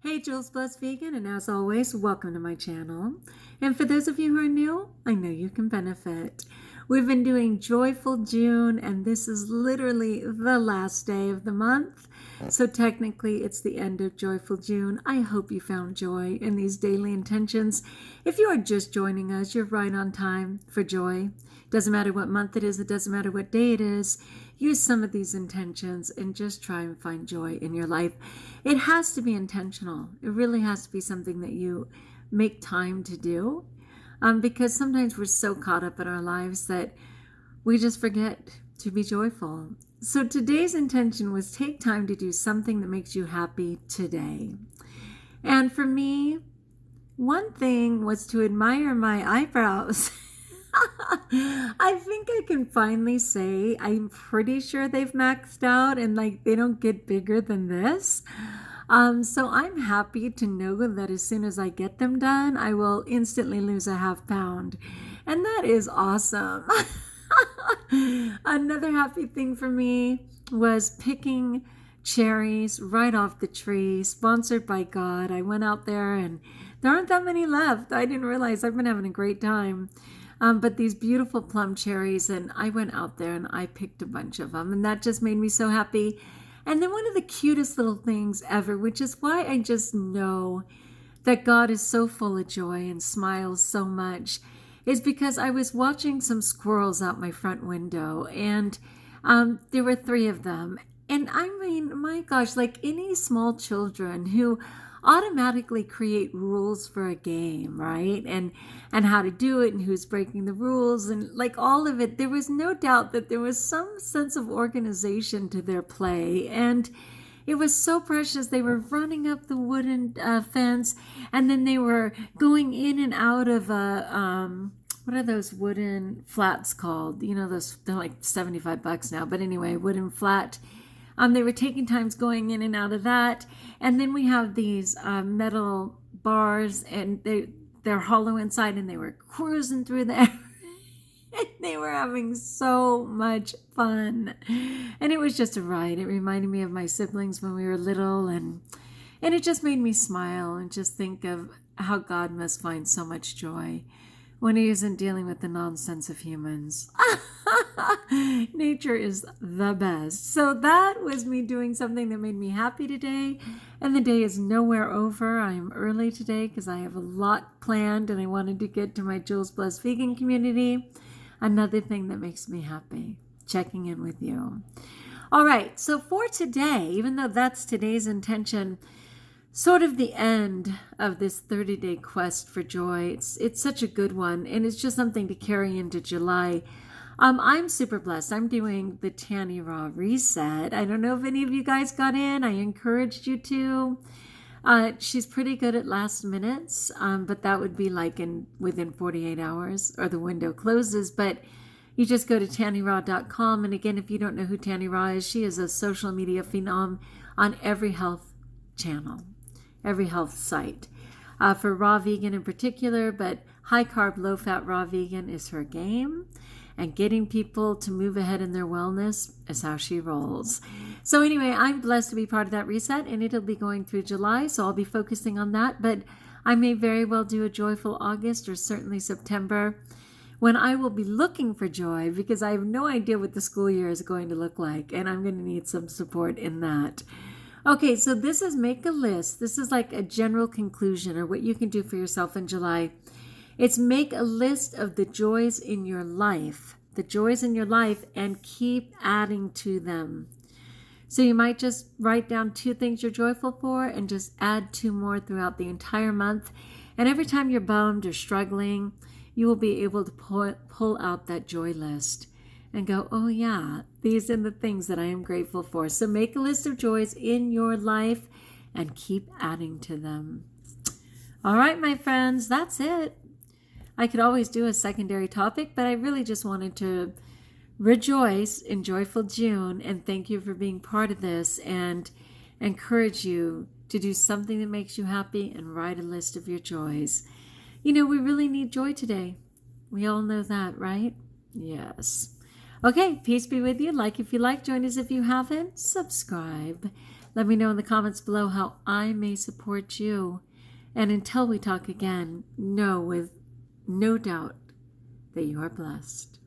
Hey, Jules Blessed Vegan, and as always, welcome to my channel. And for those of you who are new, I know you can benefit. We've been doing Joyful June, and this is literally the last day of the month. So technically, it's the end of Joyful June. I hope you found joy in these daily intentions. If you are just joining us, you're right on time for joy. Doesn't matter what month it is, it doesn't matter what day it is. Use some of these intentions and just try and find joy in your life. It has to be intentional. It really has to be something that you make time to do, because sometimes we're so caught up in our lives that we just forget to be joyful. So today's intention was take time to do something that makes you happy today. And for me, one thing was to admire my eyebrows. I think I can finally say I'm pretty sure they've maxed out and they don't get bigger than this. So I'm happy to know that as soon as I get them done, I will instantly lose a half pound. And that is awesome. Another happy thing for me was picking cherries right off the tree, sponsored by God. I went out there and there aren't that many left. I didn't realize. I've been having a great time. But these beautiful plum cherries, and I went out there and I picked a bunch of them, and that just made me so happy. And then one of the cutest little things ever, which is why I just know that God is so full of joy and smiles so much, is because I was watching some squirrels out my front window, and there were 3 of them. And I mean, my gosh, like any small children who automatically create rules for a game, right? And how to do it and who's breaking the rules and like all of it. There was no doubt that there was some sense of organization to their play. And it was so precious. They were running up the wooden fence, and then they were going in and out of what are those wooden flats called? You know, they're like $75 now. But anyway, wooden flat. They were taking times going in and out of that. And then we have these metal bars, and they're hollow inside, and they were cruising through there. And they were having so much fun. And it was just a ride. It reminded me of my siblings when we were little, and it just made me smile and just think of how God must find so much joy when he isn't dealing with the nonsense of humans. Nature is the best. So that was me doing something that made me happy today. And the day is nowhere over. I am early today because I have a lot planned and I wanted to get to my Jules Blessed Vegan community. Another thing that makes me happy, checking in with you. All right, so for today, even though that's today's intention, sort of the end of this 30-day quest for joy. It's such a good one, and it's just something to carry into July. I'm super blessed. I'm doing the Tanny Raw Reset. I don't know if any of you guys got in. I encouraged you to. She's pretty good at last minutes, but that would be like within 48 hours, or the window closes. But you just go to TannyRaw.com, and again, if you don't know who Tanny Raw is, she is a social media phenom on every health channel, every health site, for raw vegan in particular, but high carb, low fat raw vegan is her game, and getting people to move ahead in their wellness is how she rolls. So anyway, I'm blessed to be part of that reset, and it'll be going through July, so I'll be focusing on that, but I may very well do a joyful August or certainly September, when I will be looking for joy, because I have no idea what the school year is going to look like, and I'm going to need some support in that. Okay, so this is make a list. This is like a general conclusion, or what you can do for yourself in July. It's make a list of the joys in your life, and keep adding to them. So you might just write down 2 things you're joyful for and just add 2 more throughout the entire month. And every time you're bummed or struggling, you will be able to pull out that joy list and go, oh yeah, these are the things that I am grateful for. So make a list of joys in your life and keep adding to them. All right, my friends, that's it. I could always do a secondary topic, but I really just wanted to rejoice in Joyful June and thank you for being part of this, and encourage you to do something that makes you happy and write a list of your joys. You know, we really need joy today. We all know that, right? Yes. Okay, peace be with you. Like if you like, join us if you haven't. Subscribe. Let me know in the comments below how I may support you. And until we talk again, know with no doubt that you are blessed.